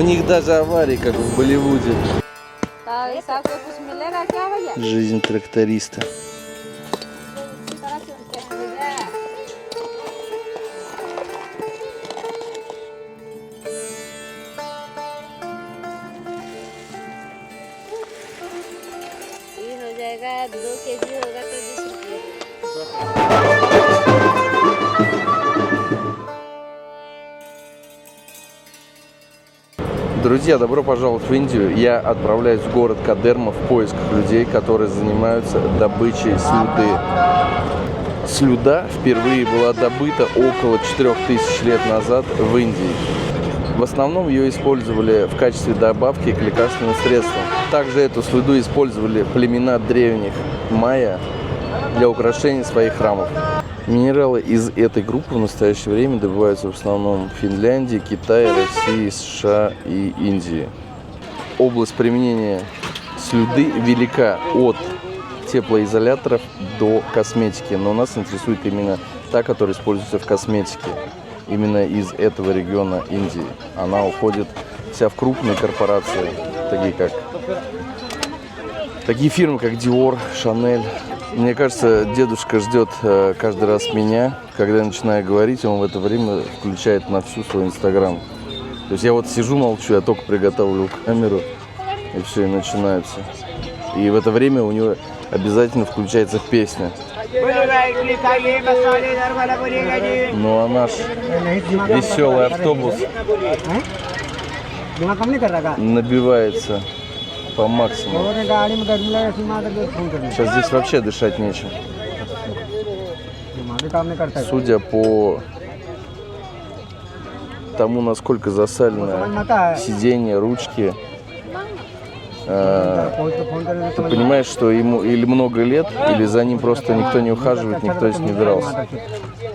них даже аварии, как в Болливуде. Жизнь тракториста. Друзья, добро пожаловать в Индию. Я отправляюсь в город Кадерма в поисках людей, которые занимаются добычей слюды. Слюда впервые была добыта около 4000 лет назад в Индии. В основном ее использовали в качестве добавки к лекарственным средствам. Также эту слюду использовали племена древних майя для украшения своих храмов. Минералы из этой группы в настоящее время добываются в основном в Финляндии, Китае, России, США и Индии. Область применения слюды велика от теплоизоляторов до косметики, но нас интересует именно та, которая используется в косметике. Именно из этого региона Индии. Она уходит вся в крупные корпорации, такие фирмы, как Dior, Chanel. Мне кажется, дедушка ждет каждый раз меня, когда я начинаю говорить, он в это время включает на всю свой Инстаграм. То есть я вот сижу, молчу, я только приготовлю камеру, и все, и начинается. И в это время у него обязательно включается песня. Ну а наш веселый автобус набивается по максимуму. Сейчас здесь вообще дышать нечем. Судя по тому, насколько засалено сиденье, ручки, ты понимаешь, что ему или много лет, или за ним просто никто не ухаживает, никто здесь не дрался.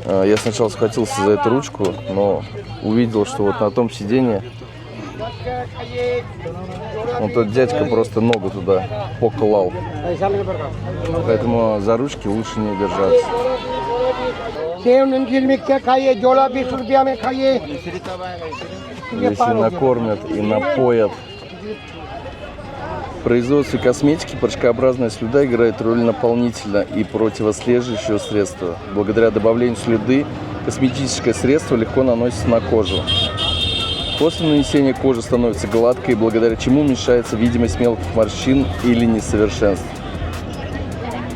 Я сначала схватился за эту ручку, но увидел, что вот на том сиденье тот дядька просто ногу туда поклал. Поэтому за ручки лучше не держаться. Здесь и накормят, и напоят. В производстве косметики порошкообразная слюда играет роль наполнителя и противослеживающего средства. Благодаря добавлению слюды косметическое средство легко наносится на кожу. После нанесения кожа становится гладкой, благодаря чему уменьшается видимость мелких морщин или несовершенств.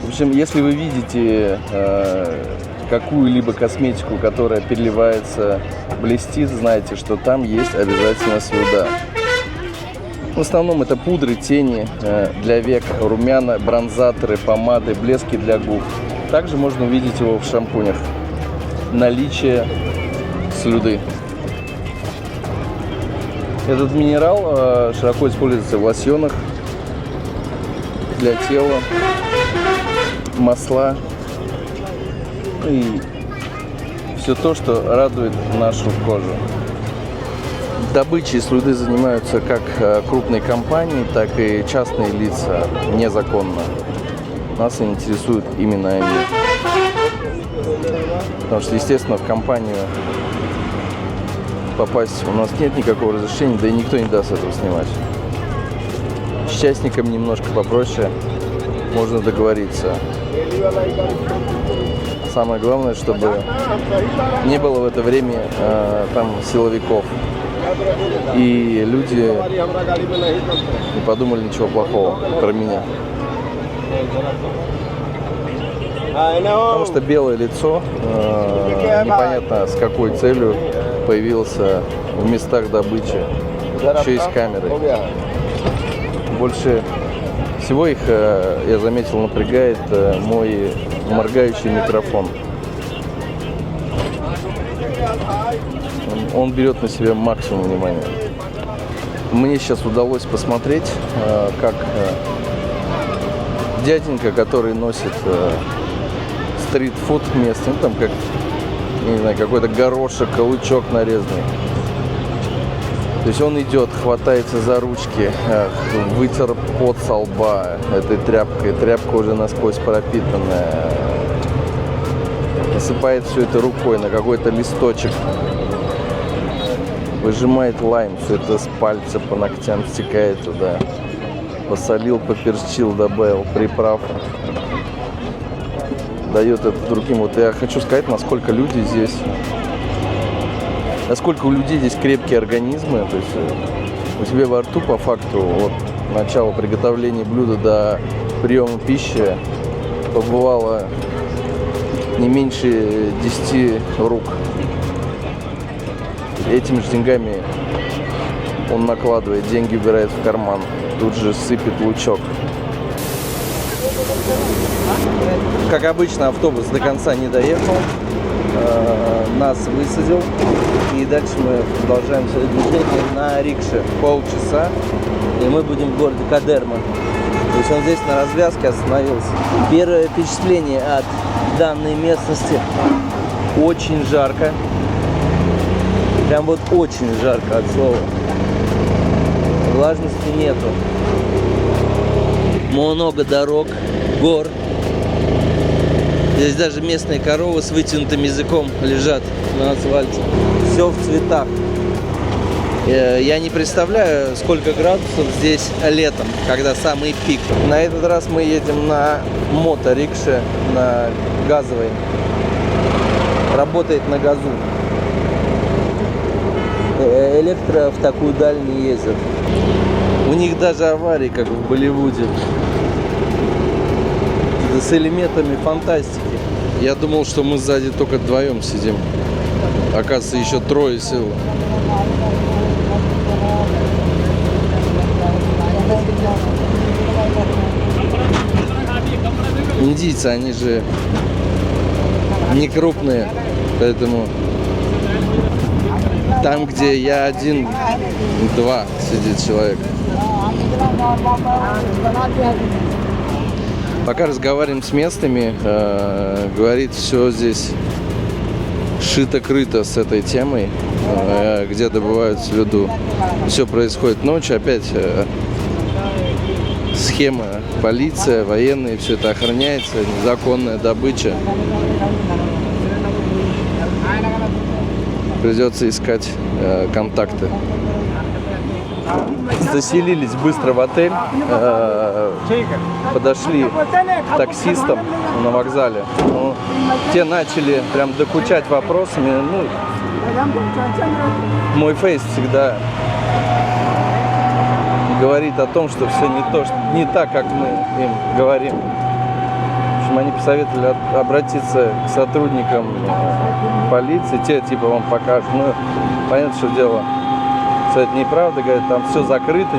В общем, если вы видите какую-либо косметику, которая переливается, блестит, знайте, что там есть обязательно слюда. В основном это пудры, тени для век, румяна, бронзаторы, помады, блески для губ. Также можно увидеть его в шампунях. Наличие слюды. Этот минерал широко используется в лосьонах для тела, масла и все то, что радует нашу кожу. Добычей слюды занимаются как крупные компании, так и частные лица незаконно. Нас интересуют именно они. Потому что, естественно, в компанию попасть у нас нет никакого разрешения, да и никто не даст этого снимать. С частником немножко попроще, можно договориться. Самое главное, чтобы не было в это время там силовиков. И люди не подумали ничего плохого про меня. Потому что белое лицо, непонятно с какой целью, появился в местах добычи, еще и с камерой. Больше всего их, я заметил, напрягает мой моргающий микрофон. Он берет на себя максимум внимания. Мне сейчас удалось посмотреть, как дяденька, который носит стрит-фуд местный, там как, не знаю, какой-то горошек, лучок нарезанный. То есть он идет, хватается за ручки, вытер пот со лба этой тряпкой, тряпка уже насквозь пропитанная, насыпает все это рукой на какой-то листочек. выжимает лайм, все это с пальца по ногтям стекает туда. Посолил, поперчил, добавил приправ. Дает это другим. Вот я хочу сказать, насколько люди здесь, насколько у людей здесь крепкие организмы. То есть у тебя во рту по факту от начала приготовления блюда до приема пищи побывало не меньше 10 рук. Этими же деньгами он накладывает, деньги убирает в карман, тут же сыпет лучок. Как обычно, автобус до конца не доехал, нас высадил, и дальше мы продолжаем свое движение на рикше. Полчаса, и мы будем в городе Кадерма. То есть он здесь на развязке остановился. Первое впечатление от данной местности: очень жарко. Прям вот очень жарко, от слова. Влажности нету. Много дорог, гор. Здесь даже местные коровы с вытянутым языком лежат на асфальте. Все в цветах. Я не представляю, сколько градусов здесь летом, когда самый пик. На этот раз мы едем на моторикше, на газовой. Работает на газу. Электро в такую даль не ездят. У них даже аварии, как в Болливуде. Это с элементами фантастики. Я думал, что мы сзади только вдвоем сидим. Оказывается, еще трое сел. Индийцы, они же не крупные, поэтому там, где я один, два сидит человек. Пока разговариваем с местными, говорит, все здесь шито-крыто с этой темой, где добывают слюду. Все происходит ночью, опять схема, полиция, военные, все это охраняется, незаконная добыча. Придется искать контакты. Заселились быстро в отель, подошли к таксистам на вокзале. Ну, те начали прям докучать вопросами. Ну, мой фейс всегда говорит о том, что все не так, как мы им говорим. В общем, они посоветовали обратиться к сотрудникам полиции, те типа вам покажут. Ну, понятно, что дело. Все это неправда, говорят, там все закрыто,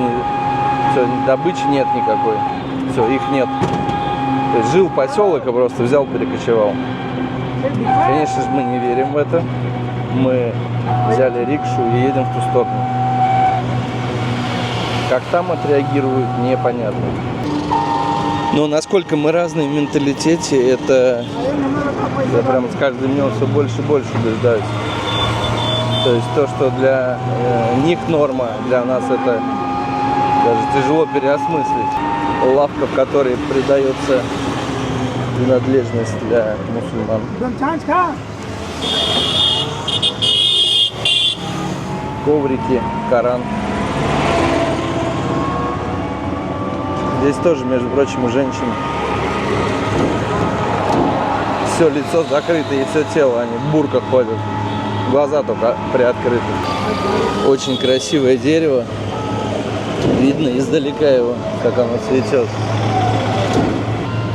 все, добычи нет никакой, все, их нет. То есть жил поселок, и просто взял, перекочевал. Конечно же, мы не верим в это. Мы взяли рикшу и едем в ту сторону. Как там отреагируют, непонятно. Но насколько мы разные в менталитете, это я прям с каждым днем все больше и больше убеждаюсь. То есть то, что для них норма, для нас это даже тяжело переосмыслить. Лавка, в которой придается принадлежность для мусульман. Коврики, Коран. Здесь тоже, между прочим, у женщин все лицо закрыто и все тело, они в бурках ходят. Глаза только приоткрыты. Очень красивое дерево. Видно издалека его, как оно цветет.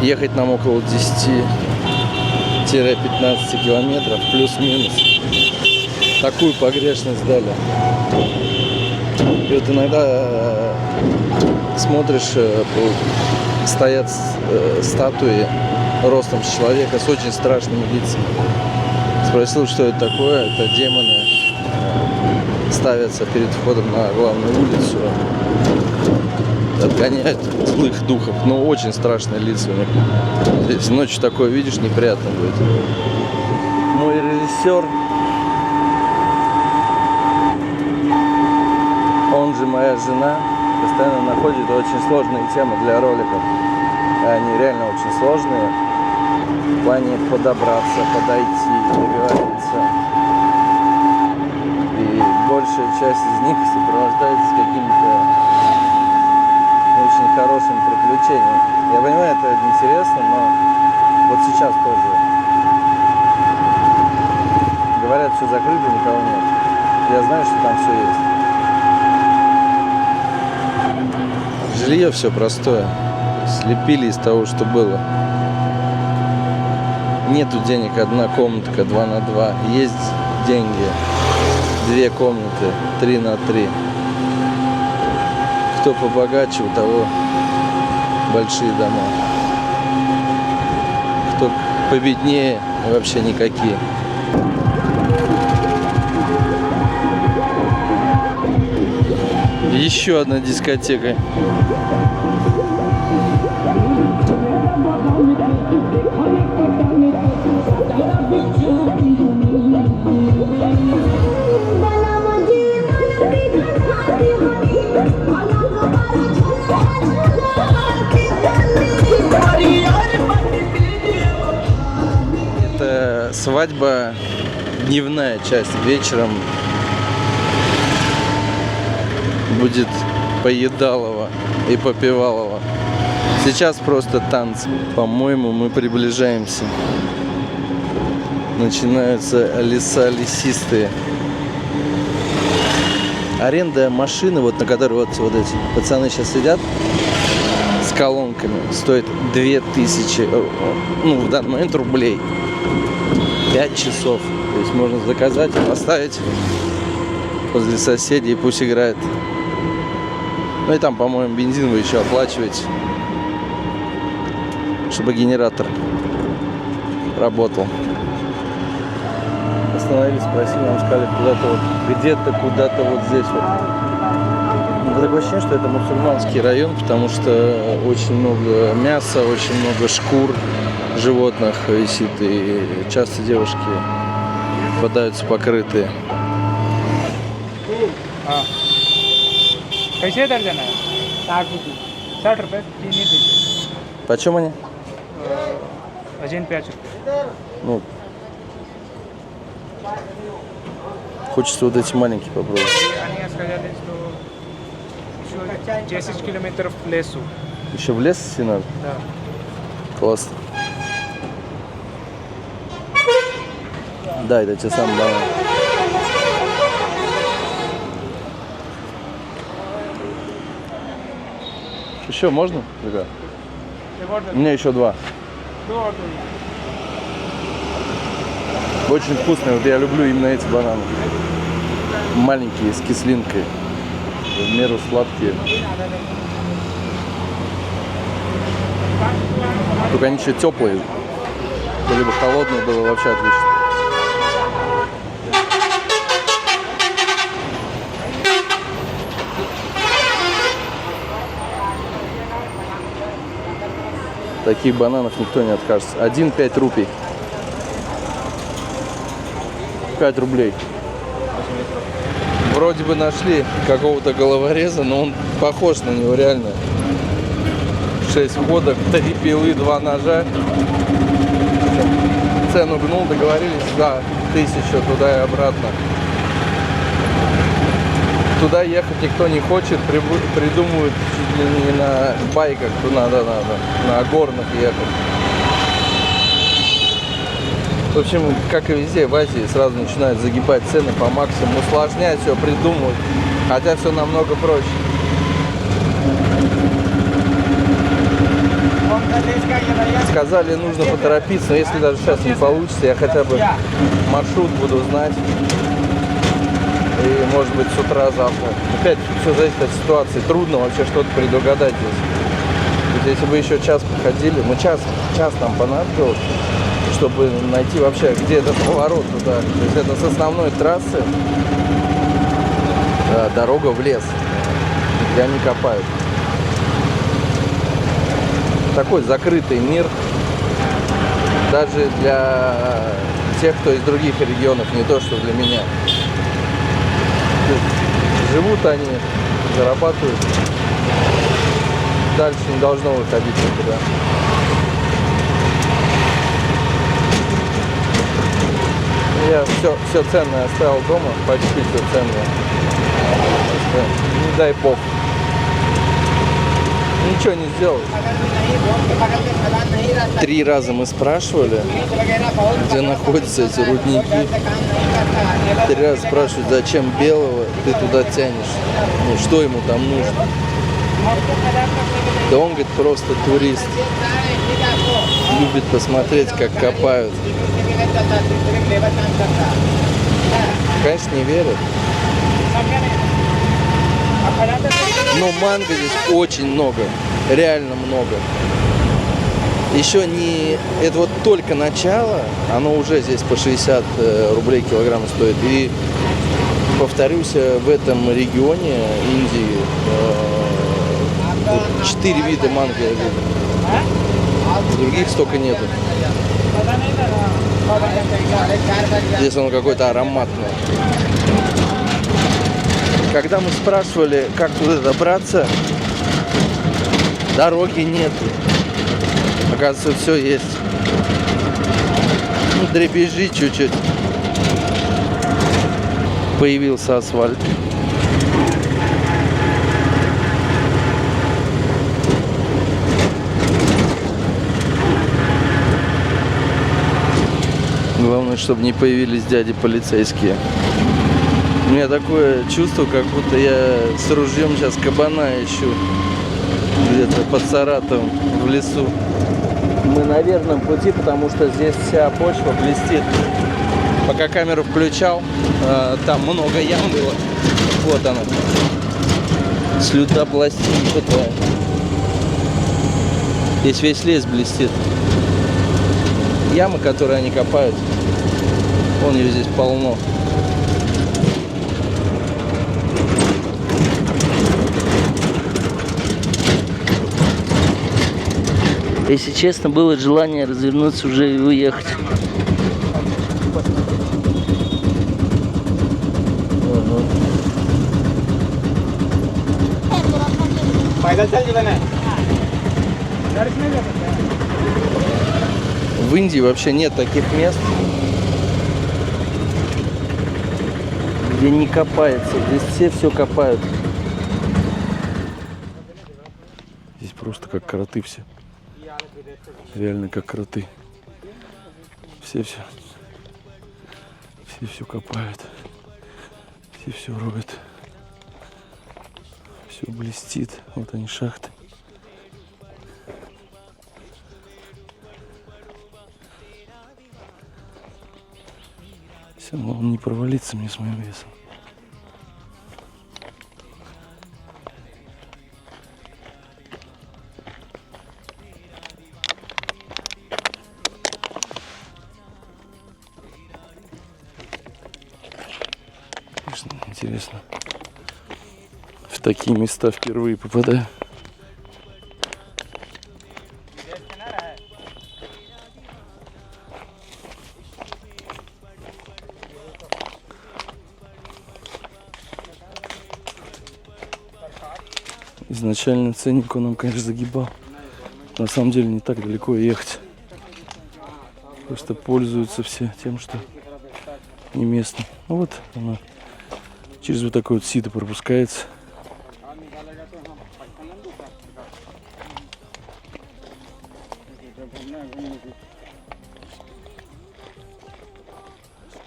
Ехать нам около 10-15 километров, плюс-минус. Такую погрешность дали. И вот иногда смотришь, стоят статуи ростом с человека с очень страшными лицами. Спросил, что это такое. Это демоны ставятся перед входом на главную улицу, отгоняют злых духов. Но очень страшные лица у них. Здесь ночью такое видишь, неприятно будет. Мой режиссер, он же моя жена, постоянно находит очень сложные темы для роликов. Они реально очень сложные. В плане подобраться, подойти, договориться. И большая часть из них сопровождается какими-то очень хорошими приключениями. Я понимаю, это интересно, но вот сейчас тоже. Говорят, все закрыто, никого нет. Я знаю, что там все есть. Жилье все простое. Слепили из того, что было. Нету денег одна комнатка 2 на 2. Есть деньги 2 комнаты 3 на 3. Кто побогаче, у того большие дома. Кто победнее, вообще никакие. Еще одна дискотека. Это свадьба дневная часть. Вечером будет поедалово и попивалово. Сейчас просто танцы. По-моему, мы приближаемся. Начинаются леса лесистые. Аренда машины, вот на которой вот эти пацаны сейчас сидят с колонками, стоит 2000, ну, в данный момент рублей. 5 часов. То есть можно заказать, поставить возле соседей, и пусть играет. Ну и там, по-моему, бензин вы еще оплачиваете, чтобы генератор работал. Остановились, спросили, нам сказали, куда-то вот, где-то, куда-то вот здесь вот. Ну, такое ощущение, что это мусульманский район, потому что очень много мяса, очень много шкур животных висит, и часто девушки попадаются покрытые. कैसे दर्जन है 60 रुपये 3 ही दीजिए Почем они? один 5 रुपये Ну, хочется вот эти маленькие попробовать. они сказали, что 10 километров в лесу. Еще в лес идти надо? Да. Классно. Да, это те самые бананы. Еще можно, ребят? У меня еще 2. Очень вкусные. Вот я люблю именно эти бананы. Маленькие, с кислинкой. В меру сладкие. Только они еще теплые. Были бы холодные, было вообще отлично. Таких бананов никто не откажется. 1,5 рупий. 5 рублей. Вроде бы нашли какого-то головореза, но он похож на него реально. 6 ходок, 3 пилы, 2 ножа. Цену гнул, договорились, да, 1000 туда и обратно. Туда ехать никто не хочет, придумывают чуть ли не на байках, надо, на горных ехать. В общем, как и везде в Азии, сразу начинают загибать цены по максимуму, усложнять все, придумывать, хотя все намного проще. Сказали, нужно поторопиться, но если даже сейчас не получится, я хотя бы маршрут буду знать. И, может быть, с утра завтра. Опять все зависит от ситуации. Трудно вообще что-то предугадать здесь. Ведь если бы еще час походили, мы час нам понадобилось, чтобы найти вообще, где этот поворот туда. То есть это с основной трассы дорога в лес, где они копают. Такой закрытый мир. Даже для тех, кто из других регионов, не то, что для меня. Живут они, зарабатывают. Дальше не должно выходить никуда. Я все ценное оставил дома, почти все ценное. Просто не дай бог. Ничего не сделал. 3 раза мы спрашивали, где находятся эти рудники. 3 раза спрашивают, зачем белого ты туда тянешь? Ну, что ему там нужно? Да он, говорит, просто турист. Любит посмотреть, как копают. Конечно, не верят. Но манго здесь очень много. Реально много. Еще не... Это вот только начало. Оно уже здесь по 60 рублей килограмм стоит. И, повторюсь, в этом регионе Индии 4 вида манго я видел. Других столько нету. Здесь он какой-то ароматный. Когда мы спрашивали, как туда добраться, дороги нет. Оказывается, все есть. Ну, дребезжит чуть-чуть. Появился асфальт. Главное, чтобы не появились дяди полицейские. У меня такое чувство, как будто я с ружьем сейчас кабана ищу. Где-то под Саратовом, в лесу. Мы на верном пути, потому что здесь вся почва блестит. Пока камеру включал, там много ям было. Вот она. Слюда пластинчатая. Здесь весь лес блестит. Ямы, которые они копают, вон ее здесь полно. Если честно, было желание развернуться уже и уехать. В Индии вообще нет таких мест, где не копается. Здесь все копают. Здесь просто как кроты все. Реально как кроты. Все копают. Все роют. Все блестит. Вот они, шахты. Все равно не провалиться мне с моим весом. Конечно, интересно. В такие места впервые попадаю. Изначально ценник он нам, конечно, загибал. На самом деле не так далеко ехать. Просто пользуются все тем, что не местно. Ну вот она через вот такое вот сито пропускается.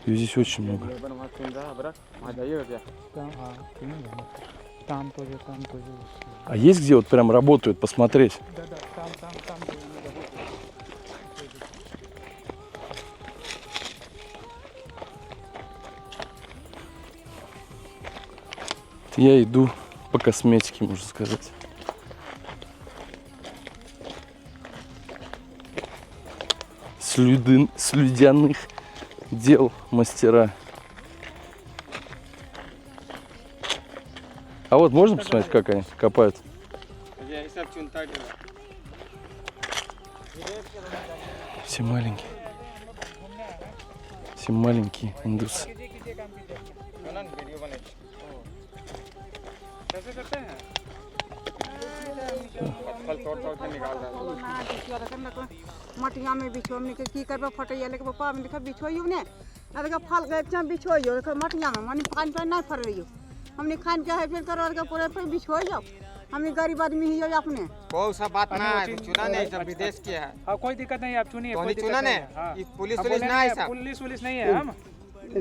И здесь очень много. А есть где вот прям работают, посмотреть? Я иду по косметике, можно сказать. Слюдяных дел мастера. А вот можно посмотреть, как они копают? Все маленькие. Все маленькие индусы. मटिया में बिछो हमने की करबा फटैया लेके पापा हमने लिखा बिछो ही ने अरे का फल गए चा बिछो जो का मट जाम मने खान पे ना फर रही हमने खान के है फिर करो का पूरे पे बिछो जाओ हमने गरीब आदमी ही जो अपने वो सब बात ना है चुना नहीं सब विदेश के है हाँ कोई दिक्कत नहीं आप चुनिए कोई चुना नहीं पुलिस पुलिस ना है सब पुलिस नहीं है हम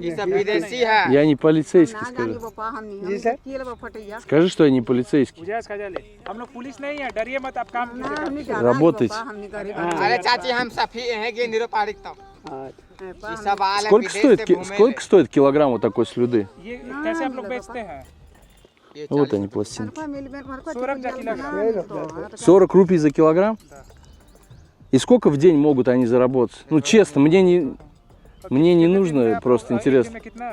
ये सब विदेशी है Я не полицейский, ना скажи. जानी पापा हमने जी सर केल बा फटैया Скажи, что я не полицейский. उजास खा ले हम लोग पुलिस नहीं है डरिए मत आप काम ना कीजिए हमने जाना Работайте. हमने गरीब अरे चाची हम सफी हैं कि निरुपारिक तब ये सब आल है Сколько विदेश стоит, से घूमे сколько стоит килограмм вот такой слюды? ये कैसे आप लोग बेचते हैं ये Вот они, пластинки. मिल में घर को 40 за килограмм 40 рупий за килограмм? И сколько в день могут они заработать? Ну, честно, мне не нужно, просто एक दिन интересно. में कितना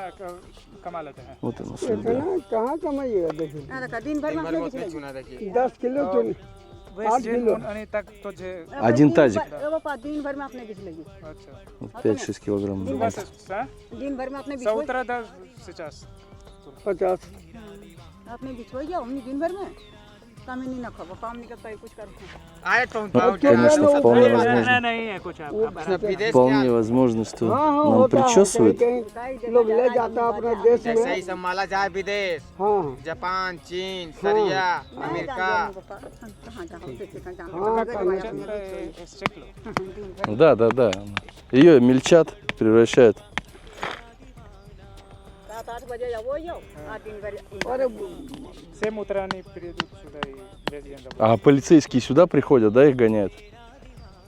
कमा लेते हैं Вот она, слюда. कहाँ कमाइएगा देखिए अरे का दिन भर में भर में अपने उतने चुना देखिए 10 किलो चुन वेस्ट जेल तक तो जे Один тазик. पापा दिन भर में अपने बिछ लगी अच्छा Вот 5-6 килограмм. सुबह से दिन भर में अपने बिछो 17-10 50 अपने बिछो जाओ हमने दिन भर में काम ही नहीं ना खा पापा हमने का कुछ कर आए तो Ну, конечно, вполне возможно. नहीं है कुछ आप सब विदेश Вполне возможно, что हाँ हाँ нам होता है причесывают. कहीं लोग ले जाता है अपने देश जैसे में ही सब माला जाए विदेश हाँ जापान चीन सीरिया अमेरिका चेक लो Да, да, да. Ее мельчат, превращают. 7-8 बजे वो जाओ आ दिन भर अरे सेम उतरा नहीं придут сюда и без денег А полицейские сюда приходят, да, их гоняют?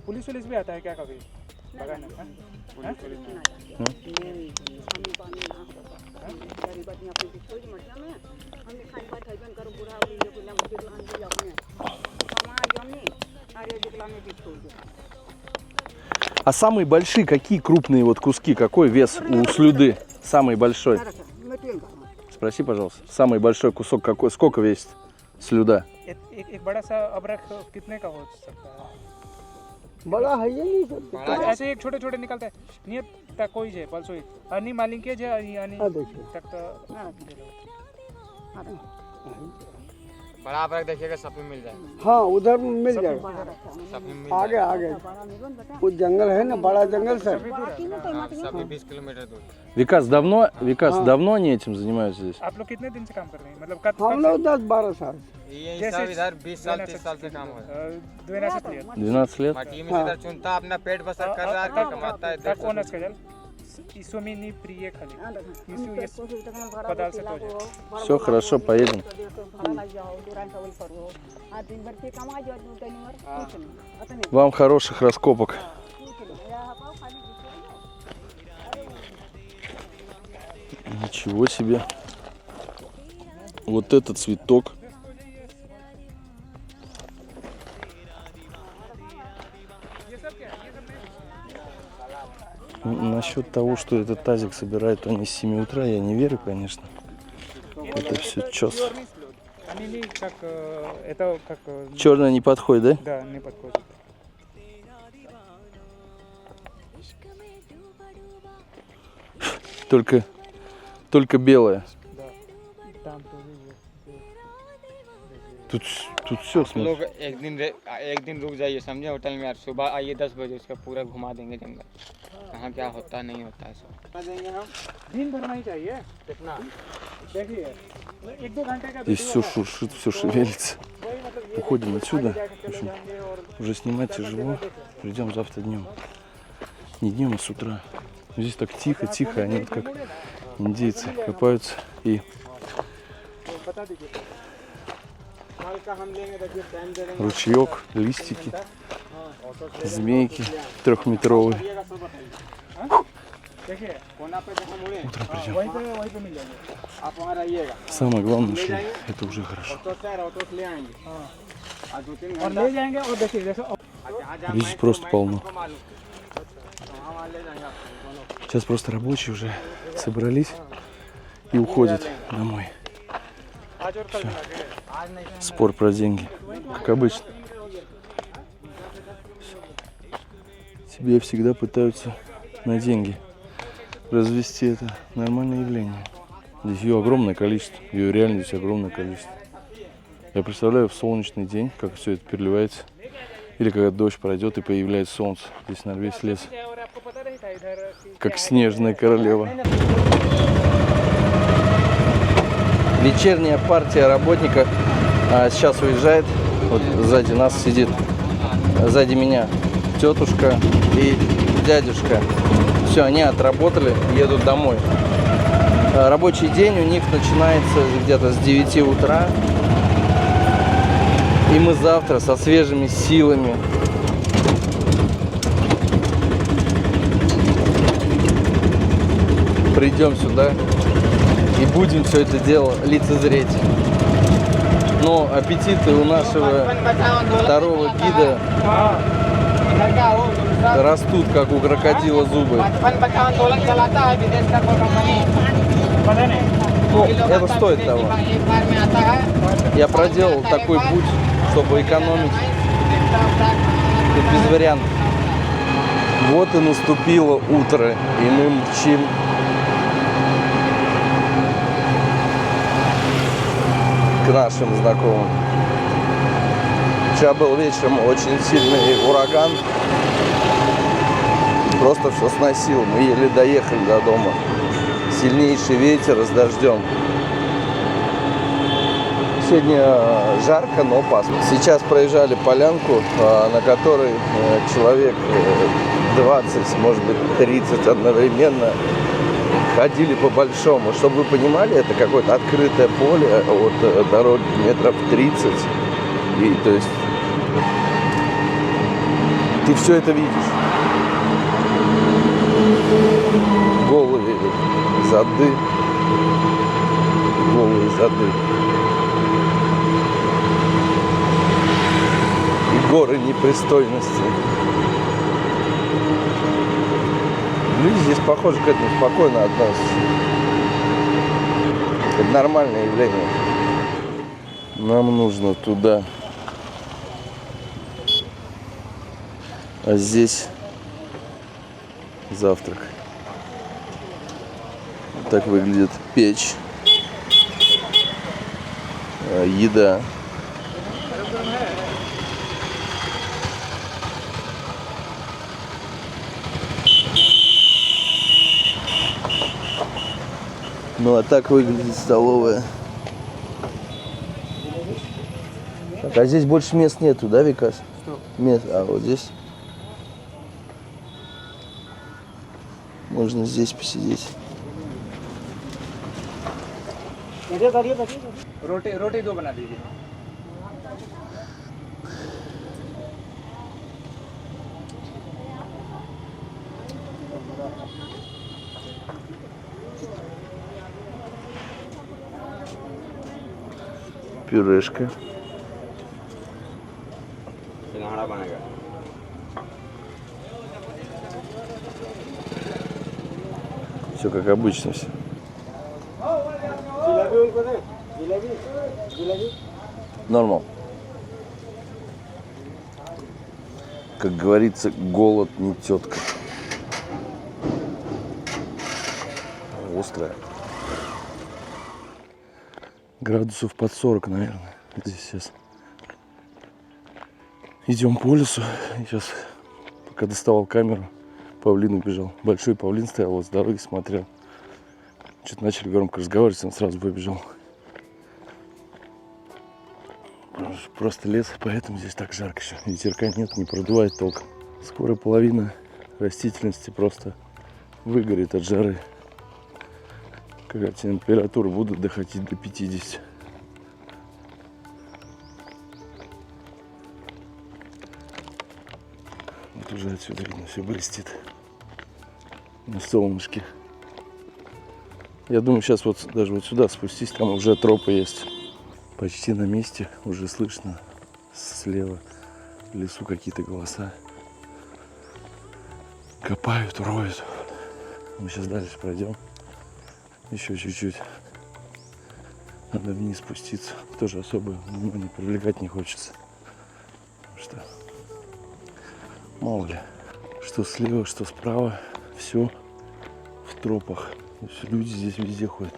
पुलिस भी आता है क्या कभी लगाने में गरीब आदमी अपने बिछो जी मटिया में हमने खान पात है करो बुढ़ा बुढ़ी जो कुला मुझे दुकान भी अपने समाज हमने अरे दुकान में बिछो जी А самые большие, какие крупные вот куски, какой вес у слюды? Самый большой. Спроси, пожалуйста. Самый большой кусок какой? Сколько весит слюда? एक बड़ा सा अबरख कितने का हो सकता है बड़ा है ये नहीं सकता ऐसे एक छोटे छोटे निकलते हैं नियत तक कोई जे पलसो अनि मालिक के जे अनि देखिए तक तो बड़ा बड़ा देखिएगा सब में मिल जाए हाँ उधर मिल जाएगा सब में मिल आगे आगे वो जंगल है ना बड़ा जंगल सर सब 20 किलोमीटर दूर Викас, давно они этим занимаются здесь? आप लोग कितने दिन से काम कर रहे हैं मतलब कब हम लोग 10-12 साल ये सब इधर 20 साल 30 साल से काम हो रहा है 12 лет 12 лет? माटी में इधर चुनता अपना पेट बसर कर रहा है कमाता है как он сказал इसमें не приехали если есть подал से तो Все хорошо, поедем. Вам хороших раскопок. Ничего себе. Вот этот цветок. Насчет того, что этот тазик собирает он с 7 утра, я не верю, конечно. Это все чёс. они не как это как Черное не подходит, да? да не подходит Только белое. да там тоже Тут все, लोग смотри. एक दिन रुक जाइए समझे होटल में यार सुबह आइए 10 बजे उसका पूरा घुमा देंगे जंगल कहाँ क्या होता नहीं होता है सब देंगे हम दिन भर नहीं चाहिए कितना देखिए 1-2 घंटे का Здесь все шуршит, все шевелится. वही मतलब Уходим отсюда. В общем, जाएंगे और уже снимать тяжело. Придем завтра днем. Не днем, а с утра. Здесь так тихо, тихо. Они вот как индейцы копаются. И बता दीजिए माल का हम लेंगे देखिए टाइम दे देंगे ручеек, листики, змейки трехметровые. देखिए कोना पे जहाँ मुड़े Утро придем. वहीं पे मिल जाएंगे आप वहाँ रहिएगा Самое главное, что это уже хорошо. तो सर ऑटो से ले आएंगे आज 2-3 और ले जाएंगे और देखिए जैसे Здесь просто полно. मालूम वहाँ ले जाएंगे आपको Сейчас просто рабочие уже собрались и уходят домой. आज और कल मिला आज नहीं Спор про деньги, как обычно. Тебя всегда пытаются на деньги развести. Это нормальное явление. Здесь ее огромное количество. Ее реально здесь огромное количество. Я представляю в солнечный день, как все это переливается. Или когда дождь пройдет и появляется солнце здесь на весь лес. आपको पता नहीं था इधर कि как снежная королева. Вечерняя партия работников сейчас уезжает. Вот сзади нас сидит, сзади меня тетушка и дядюшка. Все, они отработали, едут домой. Рабочий день у них начинается где-то с 9 утра. И мы завтра со свежими силами придем сюда и будем все это дело лицезреть. Но аппетиты у нашего второго гида растут, как у крокодила зубы. Ну, это стоит того. Я проделал такой путь, чтобы экономить. Тут без вариантов. Вот и наступило утро, и мы мчим к нашим знакомым. Вчера был вечером очень сильный ураган. Просто все сносило. Мы еле доехали до дома. Сильнейший ветер с дождем. Сегодня жарко, но пасмурно. Сейчас проезжали полянку, на которой человек 20, может быть 30 одновременно ходили по большому. Чтобы вы понимали, это какое-то открытое поле от дороги метров 30. И то есть ты все это видишь. Голые зады. Голые зады. И горы непристойности. Люди здесь, похоже, к этому спокойно относятся. Это нормальное явление. Нам нужно туда. А здесь завтрак. Так выглядит печь. Еда. Ну а так выглядит столовая. Так, а здесь больше мест нету, да, Викас? Что? Мест, а вот здесь. Можно здесь посидеть. रोटी दो बना दीजिए। Пюрешка. Все как обычно все. Нормал. Как говорится, голод не тетка. Острая. Градусов под 40, наверное. Здесь сейчас. Идем по лесу. Сейчас, пока доставал камеру, павлин убежал. Большой павлин стоял, вот с дороги смотрел. Что-то начали громко разговаривать, он сразу побежал. Просто лес, поэтому здесь так жарко еще. Ветерка нет, не продувает толком. Скоро половина растительности просто выгорит от жары. Когда температуры будут доходить до 50. Вот уже отсюда видно, все блестит на солнышке. Я думаю, сейчас вот даже вот сюда спустись, там уже тропы есть. Почти на месте, уже слышно слева в лесу какие-то голоса. Копают, роют. Мы сейчас дальше пройдем. Еще чуть-чуть. Надо вниз спуститься. Тоже особо внимания привлекать не хочется. Потому что мало ли, что слева, что справа, все в тропах. Люди здесь везде ходят.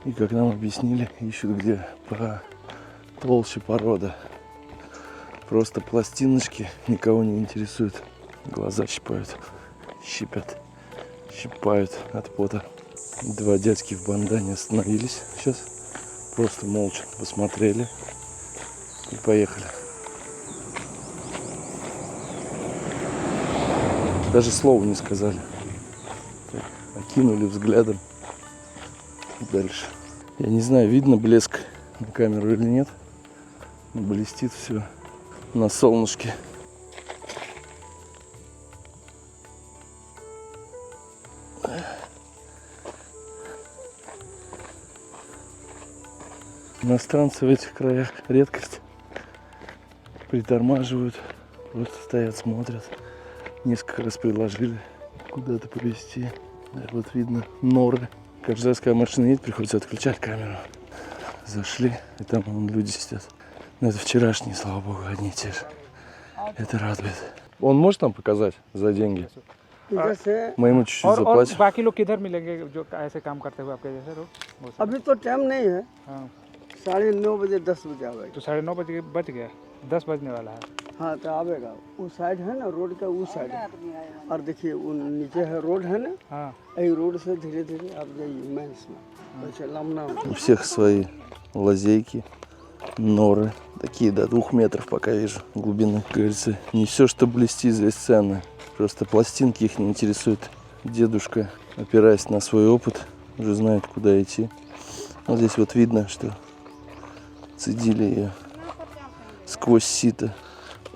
И как нам объяснили, ищут где потолще порода. Просто пластиночки никого не интересуют. Глаза щипают. щипают от пота. Два дядьки в бандане остановились сейчас. Просто молча посмотрели и поехали. Даже слова не сказали. Так, окинули взглядом. Дальше. Я не знаю, видно блеск на камеру или нет. Блестит все на солнышке. Иностранцы в этих краях редкость. Притормаживают, просто стоят, смотрят. Несколько раз предложили куда-то повезти. Вот видно норы. Каждый раз, когда машина едет, приходится отключать камеру. Зашли, и там вон люди сидят. Но это вчерашние, слава богу, одни и те же. Это радует. Он может нам показать за деньги? इधर से Мы ему чуть-чуть और заплатим. बाकी लोग किधर मिलेंगे जो ऐसे काम करते हुए आपके जैसे लोग? वो सब। अभी तो टाइम नहीं है, हाँ 9:30 बजे 10 बजे आवेगा। तो 9:30 बजे बज गया, 10 बजने वाला है। हाँ तो आवेगा। वो साइड है ना, रोड का वो साइड है। और देखिए वो नीचे है, रोड है ना, हाँ यही रोड से धीरे धीरे आप जाइए मेंस में। अच्छा लमना У всех свои лазейки, норы. Такие до 2 метров пока вижу глубины. Как говорится, не все, что блестит, здесь ценно. Просто пластинки их не интересуют. Дедушка, опираясь на свой опыт, уже знает, куда идти. Вот здесь вот видно, что цедили ее сквозь сито.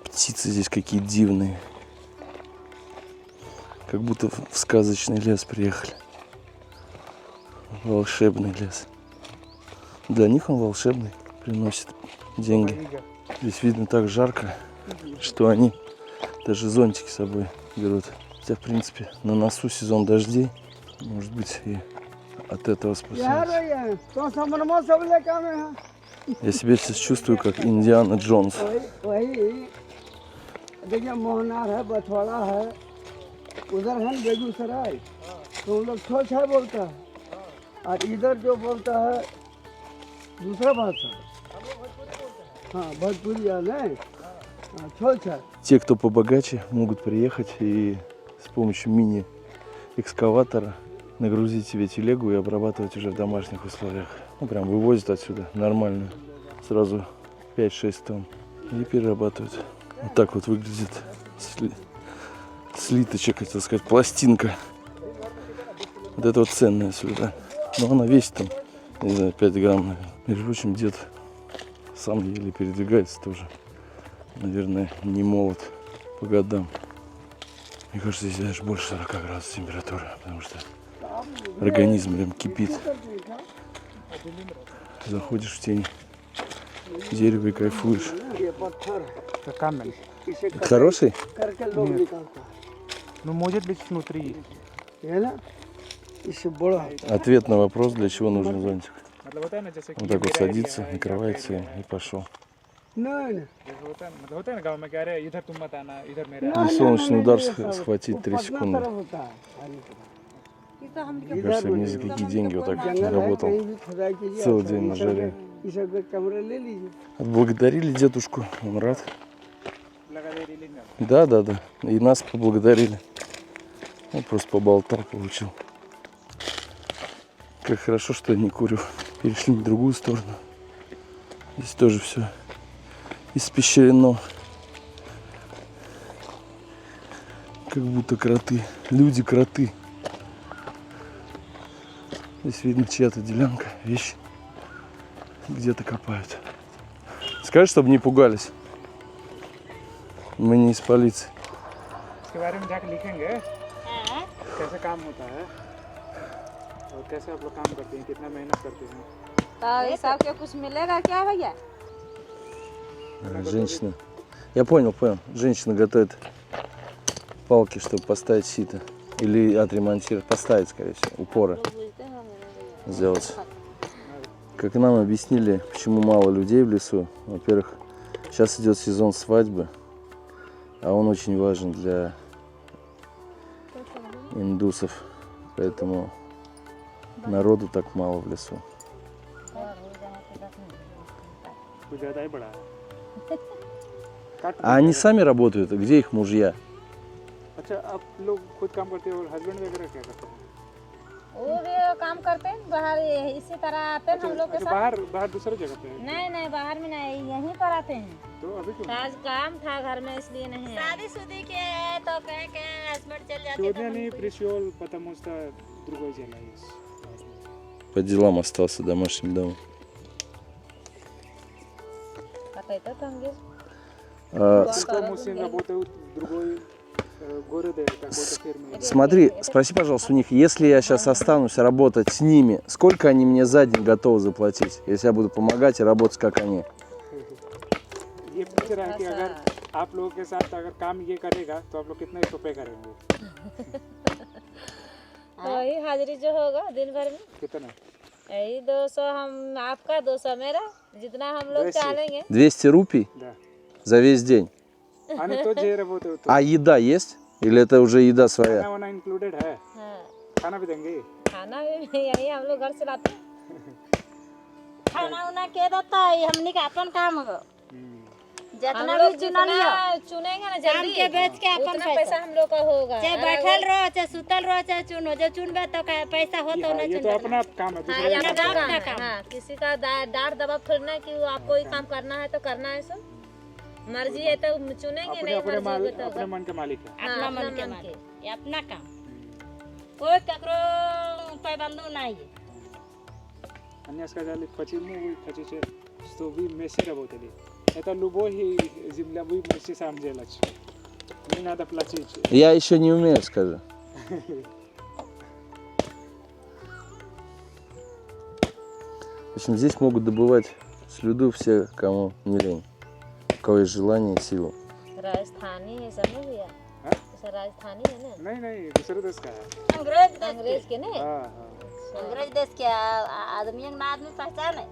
Птицы здесь какие дивные. Как будто в сказочный лес приехали. Волшебный лес. Для них он волшебный. Приносит деньги. Здесь видно так жарко, что они даже зонтики с собой берут. Хотя, в принципе, на носу сезон дождей. Может быть, и от этого спасаются. तो समरमा सब लेके आवे हैं। Я себя сейчас чувствую, как Индиана Джонс. वही देखिए मोहनार है, बछवाड़ा है, उधर है बेगूसराय, तो हम लोग छोछ है बोलता है, और इधर जो बोलता है दूसरा भाषा। हाँ भोजपुरी है नहीं, हाँ, छोछ है। Те, кто побогаче, могут приехать и с помощью мини-экскаватора нагрузить себе телегу и обрабатывать уже в домашних условиях. Ну, прям вывозят отсюда нормально. Сразу 5-6 тонн. И перерабатывают. Вот так вот выглядит слиточек, хотел сказать, пластинка. Вот это вот ценная слюда. Но она весит там, не знаю, 5 грамм, наверное. Между прочим, дед сам еле передвигается тоже. Наверное, не молод по годам. Мне кажется, здесь даже больше 40 градусов температура, потому что организм прям кипит. Заходишь в тень дерева и кайфуешь. ये पत्थर तो काम में इसे Это хороший? करके लोग निकालता ну может быть внутри है, है ना, इससे बड़ा है। Ответ на вопрос, для чего нужен зонтик. मतलब होता है ना जैसे Вот так вот садится, накрывается и пошел. नहीं नहीं होता है मतलब होता है ना गांव में कह रहे हैं इधर तुम मत आना इधर मेरा И солнечный удар схватить 3 पटना секунды. तरफ होता है। Мне кажется, мне за какие деньги вот так जंगल है, работал. कहीं भी खुदाई कीजिए, Целый आप день на इस жаре. इस अगर कैमरा ले लीजिए। Отблагодарили дедушку, он рад. लगा दे रही लेने Да, да, да. И нас поблагодарили. Он просто поболтал, получил. Как хорошо, что я не курю. Перешли в другую сторону. Здесь тоже все испещрено. Как будто кроты. Люди-кроты. Здесь видно чья-то делянка, вещи. Где-то копают. Скажи, чтобы не пугались. Мы не из полиции. इसके बारे में जाके लिखेंगे कैसे काम होता है और कैसे आप लोग काम करते हैं कितना मेहनत करते हैं तो हिसाब के कुछ मिलेगा क्या भैया? Женщина. Я понял. Женщина готовит палки, чтобы поставить сито. Или отремонтировать, поставить, скорее всего, упоры сделать. Как нам объяснили, почему мало людей в лесу. Во-первых, сейчас идет сезон свадьбы, а он очень важен для индусов. Поэтому народу так мало в лесу. कुछ ज़्यादा ही बड़ा है А они сами работают? Где их мужья? अच्छा, आप लोग खुद काम करते हो और हस्बैंड वगैरह क्या करते हैं? वो भी काम करते हैं बाहर, इसी तरह आते हैं हम लोग के अच्छा, साथ। बाहर दूसरी जगह पे है? नहीं नहीं, बाहर में नहीं, यहीं पर आते हैं। तो अभी क्यों? आज काम था घर में, इसलिए नहीं। शादी के है तो कहे हस्बैंड चल जाते Сегодня они пришел, потому что другое дело есть. По делам остался домашним домом. Какой мужчина работает в другой городе, какой-то фирме? Смотри, спроси, пожалуйста, у них, если я сейчас останусь работать с ними, сколько они мне за день готовы заплатить, если я буду помогать и работать, как они? ये पूछ रहा है कि अगर आप लोगों के साथ अगर काम ये करेगा तो आप लोग कितने रुपए करेंगे? वही हाजिरी जो होगा दिन भर में, कितना? यही 200 हम आपका, 200 मेरा, जितना हम लोग 200. चालेंगे। 200 рупий Да. за весь день. они तो जे работают. А еда есть? Или это уже еда своя? खाना वाना इंक्लूडेड है? हाँ, खाना भी देंगे? खाना भी यही हम लोग घर से लाते हैं। खाना उना के देता है, हमने का अपन काम हो। जितना भी चुनेंगे ना जल्दी के बेच के अपन पैसा हम लोग का होगा। चाहे बैठल रहो, चाहे सुतल रहो, चाहे चुनो, जो चुनबे तो पैसा हो तो ना ये तो अपना काम है, दूसरा हाँ, का काम है। हाँ, किसी का डांट दबाव थोड़ी ना कि वो आपको ही काम करना है तो करना है। सो मर्जी है तो चुनेंगे, नहीं अपने मर्जी है तो अपने मन के मालिक है. हाँ, अपना मन के मालिक, ये अपना काम, कोई ककरो पैबंदो नहीं है। आणि आज काय झाले पचिमू खचीचे स्टोवी मेसेर होतली это любой землевой месте самделач не надо платить. Я еще не умею, скажи. В общем, здесь могут добывать слюду все, кому не лень. У кого есть желание и сила. राजस्थानी है, समझ गया? हाँ? जैसे राजस्थानी है ना, नहीं दूसरे देश का है. अंग्रेज के नहीं। हाँ. अंग्रेज देश के आदमी ना आदमी पहचान है।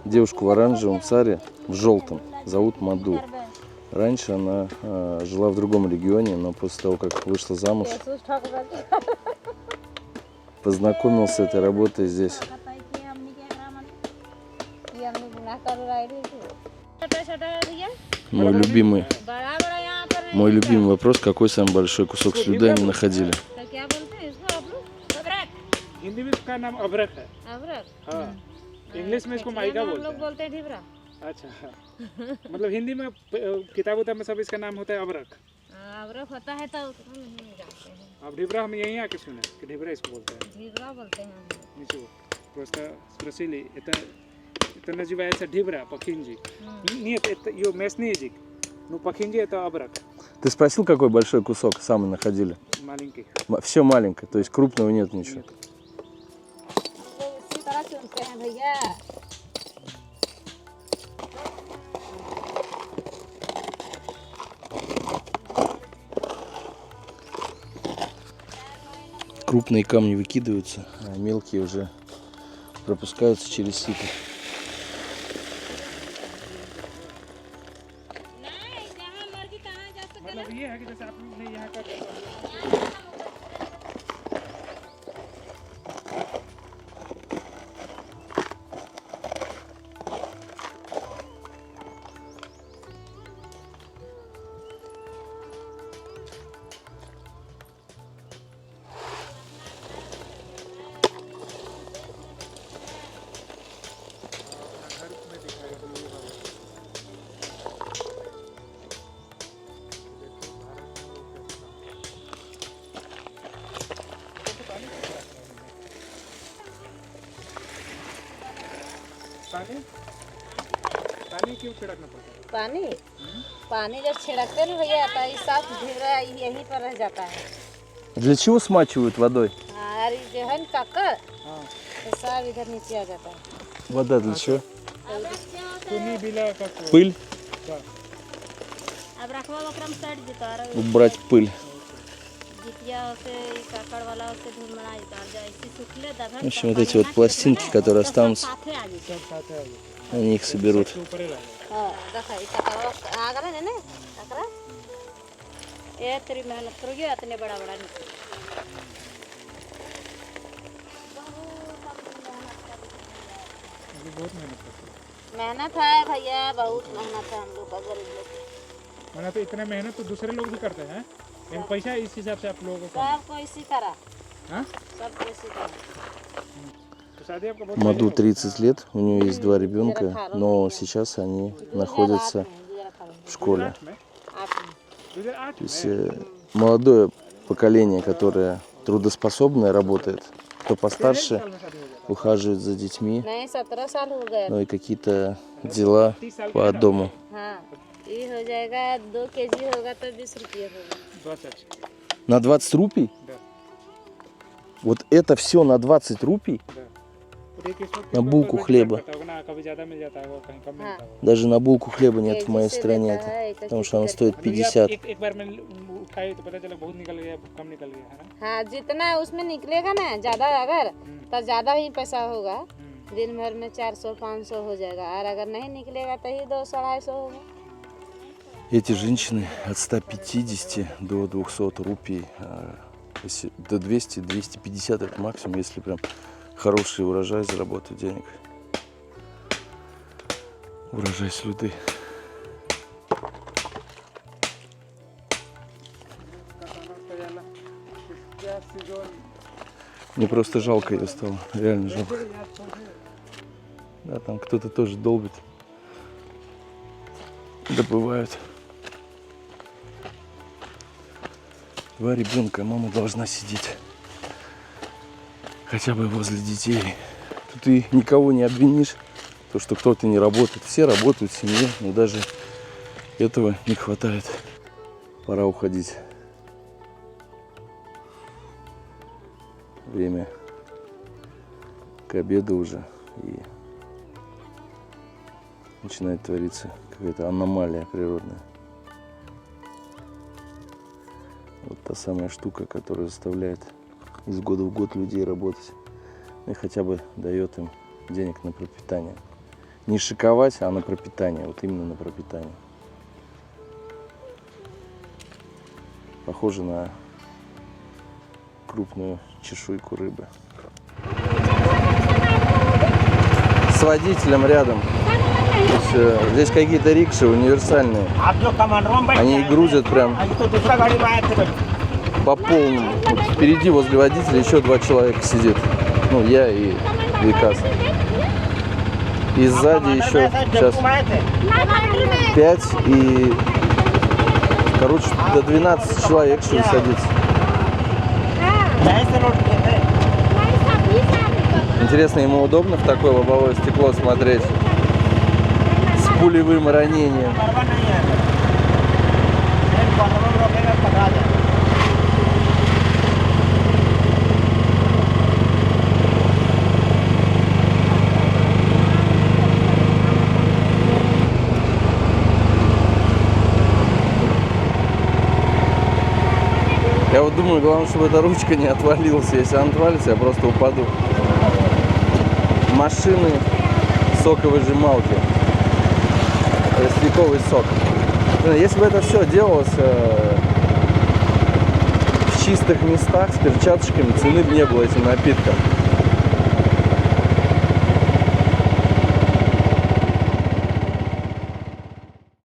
Девушку в оранжевом саре, в желтом, зовут Маду. Раньше она жила в другом регионе, но после того, как вышла замуж, познакомился с этой работой здесь. Мой любимый вопрос, какой самый большой кусок слюды они находили. हिंदी में इसका नाम अबरक है. हाँ. इंग्लिश में इसको माइका बोलते हैं. ढिबरा। अच्छा. मतलब हिंदी में किताब में सब इसका नाम होता है अबरक. अबरक होता है तो नहीं जानते हैं। अब ढिबरा हम यहीं आके सुने कि ढिबरा इसको बोलते हैं. ढिबरा बोलते हैं। Ничего. Просто спросили, это называется ढिबरा по-фински. Нет, это ее местный язык. Ну, по-фински это абрак. Ты спросил, какой большой кусок самый находили? Маленький. Все маленькое, то есть крупного нет ничего. इसी तरह चुनते हैं भैया। Крупные камни выкидываются, а мелкие уже пропускаются через сито. मतलब ये है कि जैसे आपने यहाँ का पानी क्यों छिड़कना पड़ता है? पानी जब छिड़कते ना भैया तो ये सब ढेरा यहीं पर रह जाता है। Для чего смачивают водой? और ये जो है ना कक्कर, हाँ. तो सब इधर नीचे आ जाता है। Вода для чего? सुनी बिला का Пыль? Да. अब रखवा वक्रम साइड जितार Убрать пыль. जितिया से काकड़ वाला से धूल मना जितार जाए इसी सुखले दघर В общем, вот эти вот пластинки, которые останутся, साथे आ जी सब साथ है आगे они их соберут. सबसे ऊपर ही रहेगा हां देखा ई काकड़ आ गए ने काकड़ ये तेरी मेहनत करोगे इतने बड़ा बड़ा नहीं अभी बहुत मेहनत करते हैं मेहनत है भैया बहुत मेहनत है हम लोग का गरीब लोग की। वरना तो इतना मेहनत तो दूसरे लोग भी करते हैं लेकिन पैसा इस हिसाब से आप लोगों को सब कोई इसी तरह हाँ सब कोई इसी तरह तो शादी आपका बहुत Маду 30 лет, у нее есть 2 ребенка, но сейчас они находятся в школе. में आप 2008 То есть молодое поколение, которое трудоспособное, работает. Кто постарше, में शादी हो गया ухаживает за детьми, नहीं 17 साल हो गए ну и какие-то дела по дому. हाँ ये हो जाएगा 2 केजी होगा तो 20 रुपये होगा 20 На 20 рупий? Да. Вот это все на 20 рупий? और एक किस्मत На bulку хлеба. ना कभी ज्यादा मिल जाता है कहीं कम मिलता है Даже на булку хлеба нет в моей केजी से стране लेता это, है, потому что она стоит मतलब 50. एक बार में उठाई तो पता चला बहुत निकल गया कम निकल गया है ना हाँ जितना उसमें निकलेगा ना ज्यादा अगर तो ज्यादा ही पैसा होगा दिन भर में 400-500 हो जाएगा और अगर नहीं निकलेगा तो ही 200-250 होगा Эти женщины от 150 до 200 рупий, если до 200-250 это максимум, если прям хороший урожай, заработать денег. Урожай слюды. Мне просто жалко ее стало, реально жалко. Да, там кто-то тоже долбит, добывают. 2 ребенка, мама должна сидеть хотя бы возле детей. Тут ты никого не обвинишь, то что кто-то не работает. Все работают в семье, но даже этого не хватает. Пора уходить. Время к обеду уже, и начинает твориться какая-то аномалия природная. Вот та самая штука, которая заставляет из года в год людей работать. И хотя бы дает им денег на пропитание. Не шиковать, а на пропитание. Вот именно на пропитание. Похоже на крупную чешуйку рыбы. С водителем рядом. То есть, здесь какие-то рикши универсальные. Они грузят прям по полному. Вот впереди возле водителя еще 2 человека сидит. Ну, я и Викас. И сзади еще сейчас 5 и... Короче, до 12 человек что ли садится. Интересно, ему удобно в такое лобовое стекло смотреть? С пулевым ранением. Я вот думаю, главное, чтобы эта ручка не отвалилась. Если она отвалится, я просто упаду. Машины соковыжималки. Тростниковый сок. Если бы это все делалось в чистых местах с перчаточками, цены бы не было этим напиткам.